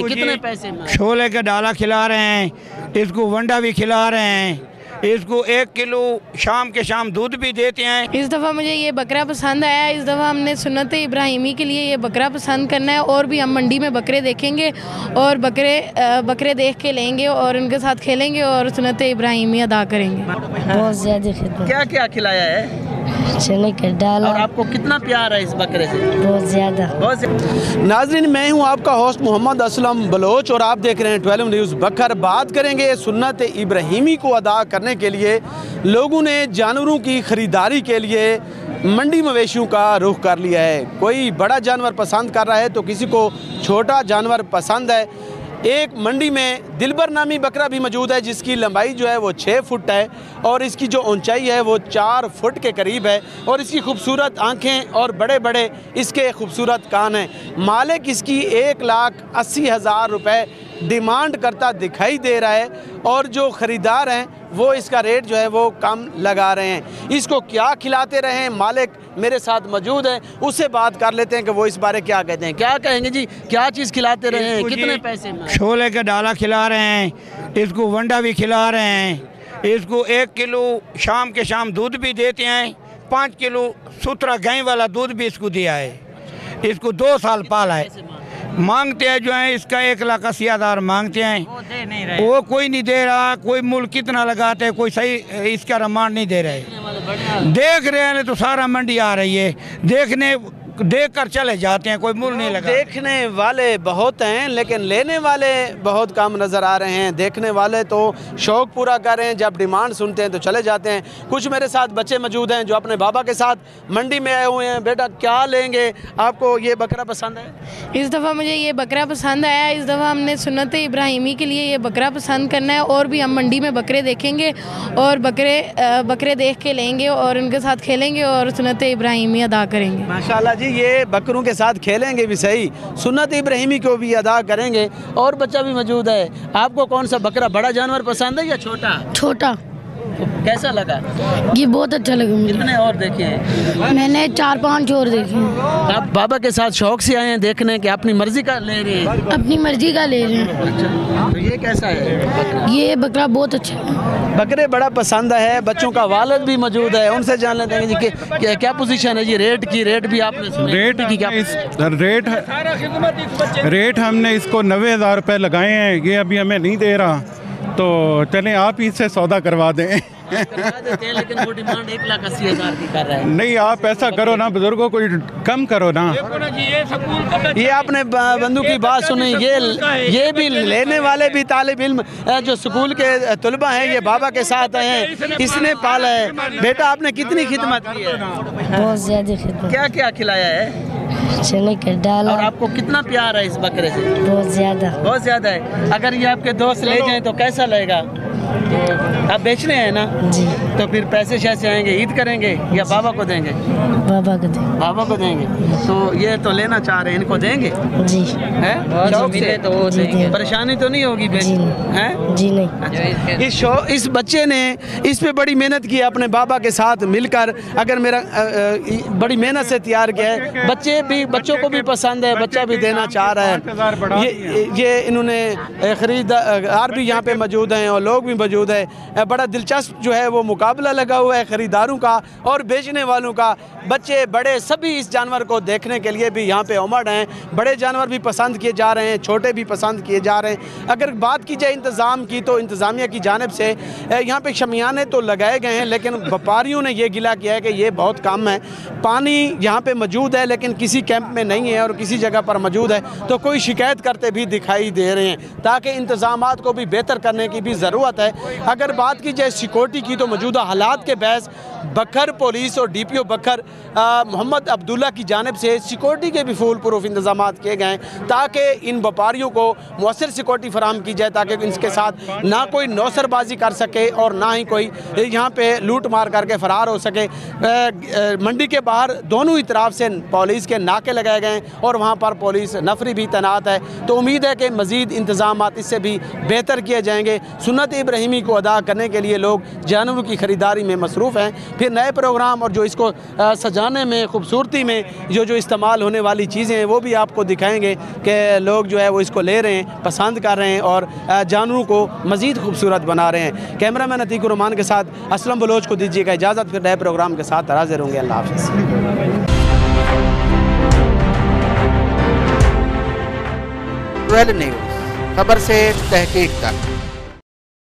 हैं, कितने पैसे में? छोले का डाला खिला रहे हैं, इसको वंडा भी खिला रहे हैं, इसको 1 किलो शाम के शाम दूध भी देते हैं। इस दफ़ा मुझे ये बकरा पसंद आया। इस दफ़ा हमने सुन्नत इब्राहिमी के लिए ये बकरा पसंद करना है और भी हम मंडी में बकरे देखेंगे और बकरे देख के लेंगे और उनके साथ खेलेंगे और सुन्नत इब्राहिमी अदा करेंगे। बहुत ज़्यादा खिदमत। क्या क्या खिलाया है? चने का डाला। और आपको कितना प्यार है इस बकरे से? बहुत ज़्यादा। नाजरीन, मैं हूं आपका होस्ट मोहम्मद असलम बलोच और आप देख रहे हैं 12 न्यूज़ बकर। बात करेंगे सुन्नत इब्राहिमी को अदा करने के लिए लोगों ने जानवरों की ख़रीदारी के लिए मंडी मवेशियों का रुख कर लिया है। कोई बड़ा जानवर पसंद कर रहा है तो किसी को छोटा जानवर पसंद है। एक मंडी में दिलबर नामी बकरा भी मौजूद है जिसकी लंबाई जो है वो 6 फुट है और इसकी जो ऊंचाई है वो 4 फुट के करीब है और इसकी खूबसूरत आंखें और बड़े बड़े इसके खूबसूरत कान हैं। मालिक इसकी 1,80,000 रुपये डिमांड करता दिखाई दे रहा है और जो ख़रीदार हैं वो इसका रेट जो है वो कम लगा रहे हैं। इसको क्या खिलाते रहे हैं, मालिक मेरे साथ मौजूद है, उससे बात कर लेते हैं कि वो इस बारे क्या कहते हैं। क्या कहेंगे जी, क्या चीज़ खिलाते रहे हैं, कितने पैसे में? छोले का डाला खिला रहे हैं, इसको वंडा भी खिला रहे हैं, इसको 1 किलो शाम के शाम दूध भी देते हैं, 5 किलो सुथरा गाय वाला दूध भी इसको दिया है। इसको 2 साल पाला है। मांगते हैं जो है इसका 1,80,000 मांगते हैं, वो कोई नहीं दे रहा। कोई मूल कितना लगाते हैं, कोई सही इसका रमान नहीं दे रहे। देख रहे हैं तो सारा मंडी आ रही है, देख कर चले जाते हैं, कोई मूल नहीं लगा। देखने वाले बहुत हैं लेकिन लेने वाले बहुत कम नज़र आ रहे हैं। देखने वाले तो शौक़ पूरा कर रहे हैं, जब डिमांड सुनते हैं तो चले जाते हैं। कुछ मेरे साथ बच्चे मौजूद हैं जो अपने बाबा के साथ मंडी में आए हुए हैं। बेटा क्या लेंगे, आपको ये बकरा पसंद है? इस दफ़ा मुझे ये बकरा पसंद आया। इस दफ़ा हमने सुन्नत इब्राहिमी के लिए ये बकरा पसंद करना है और भी हम मंडी में बकरे देखेंगे और बकरे देख के लेंगे और उनके साथ खेलेंगे और सुन्नत इब्राहिमी अदा करेंगे। माशाल्लाह जी, ये बकरों के साथ खेलेंगे भी सही, सुन्नत इब्राहिमी को भी अदा करेंगे। और बच्चा भी मौजूद है। आपको कौन सा बकरा, बड़ा जानवर पसंद है या छोटा? छोटा। तो कैसा लगा? ये बहुत अच्छा लगा मुझे। कितने और देखे हैं? मैंने 4-5 और देखे हैं। आप बाबा के साथ शौक से आए हैं देखने कि अपनी मर्जी का ले रहे हैं? अपनी मर्जी का ले रहे हैं। अच्छा, तो ये कैसा है? ये बकरा बहुत अच्छा है। बकरे बड़ा पसंद है। बच्चों का वालिद भी मौजूद है, उनसे जान लेते हैं जी कि क्या पोजीशन है जी रेट की? रेट भी आपने सुना? रेट हमने इसको 90,000 रुपये लगाए हैं। ये अभी हमें नहीं दे रहा, तो चलें आप इससे सौदा करवा दें। करवा देते हैं, लेकिन वो डिमांड 1,80,000 की कर रहा है। नहीं, आप ऐसा करो ना, बुजुर्गों को कम करो ना। ये आपने बंधु की बात सुनी। ये भी लेने वाले भी तालिब इल्म जो स्कूल के तलबा हैं, ये बाबा के साथ आए हैं, इसने पाला है। बेटा आपने कितनी खिदमत की है? बहुत ज़्यादा खिदमत। क्या क्या खिलाया है? चने का डाला। और आपको कितना प्यार है इस बकरे से? बहुत ज़्यादा। बहुत ज़्यादा है। अगर ये आपके दोस्त ले जाएं तो कैसा लगेगा? आप बेचने हैं ना जी, तो फिर पैसे कैसे आएंगे? ईद करेंगे या बाबा को देंगे? बाबा को देंगे। बाबा को देंगे। तो ये तो लेना चाह रहे हैं, इनको देंगे? जी हैं? शौक से? तो देंगे। परेशानी तो नहीं होगी? जी हैं? जी नहीं। इस बच्चे ने इस पे बड़ी मेहनत की अपने बाबा के साथ मिलकर। अगर मेरा बड़ी मेहनत से तैयार किया है। बच्चों को भी पसंद है, बच्चा भी देना चाह रहा है। ये इन्होंने खरीदार भी यहाँ पे मौजूद हैं और लोग भी मौजूद है। बड़ा दिलचस्प जो है वो मुकाबला लगा हुआ है खरीदारों का और बेचने वालों का। बच्चे बड़े सभी इस जानवर को देखने के लिए भी यहाँ पे उमड़ हैं। बड़े जानवर भी पसंद किए जा रहे हैं, छोटे भी पसंद किए जा रहे हैं। अगर बात की जाए इंतज़ाम की तो इंतज़ामिया की जानिब से यहाँ पे शमियाने तो लगाए गए हैं, लेकिन व्यापारियों ने यह गिला किया है कि ये बहुत कम है। पानी यहाँ पे मौजूद है लेकिन किसी कैंप में नहीं है और किसी जगह पर मौजूद है तो कोई शिकायत करते भी दिखाई दे रहे हैं, ताकि इंतज़ामात को भी बेहतर करने की भी ज़रूरत है। अगर बात की जाए सिक्योरिटी की तो मौजूदा हालात के बहस बखर पुलिस और DPO बखर मोहम्मद अब्दुल्ला की जानिब से सिक्योरिटी के भी फुल प्रूफ इंतजाम किए गए ताकि इन व्यापारियों को मौसर सिक्योरिटी फराहम की जाए, ताकि इनके साथ ना कोई नौसरबाजी कर सके और ना ही कोई यहाँ पे लूट मार करके फ़रार हो सके। मंडी के बाहर दोनों ही तरफ से पुलिस के नाके लगाए गए और वहाँ पर पुलिस नफरी भी तैनात है। तो उम्मीद है कि मज़ीद इंतजाम इससे भी बेहतर किए जाएंगे। सुन्नत इब्राहिमी इब्राहिमी को अदा करने के लिए लोग जानवरों की ख़रीदारी में मसरूफ़ हैं। फिर नए प्रोग्राम और जो इसको सजाने में, खूबसूरती में जो इस्तेमाल होने वाली चीज़ें हैं वो भी आपको दिखाएंगे कि लोग जो है वो इसको ले रहे हैं, पसंद कर रहे हैं और जानवरों को मज़ीद खूबसूरत बना रहे हैं। कैमरामैन अतीक रहमान के साथ असलम बलोच को दीजिएगा इजाज़त। फिर नए प्रोग्राम के साथ हाज़िर होंगे। अल्लाह हाफ़िज़। न्यूज़, खबर से तहकीक तक।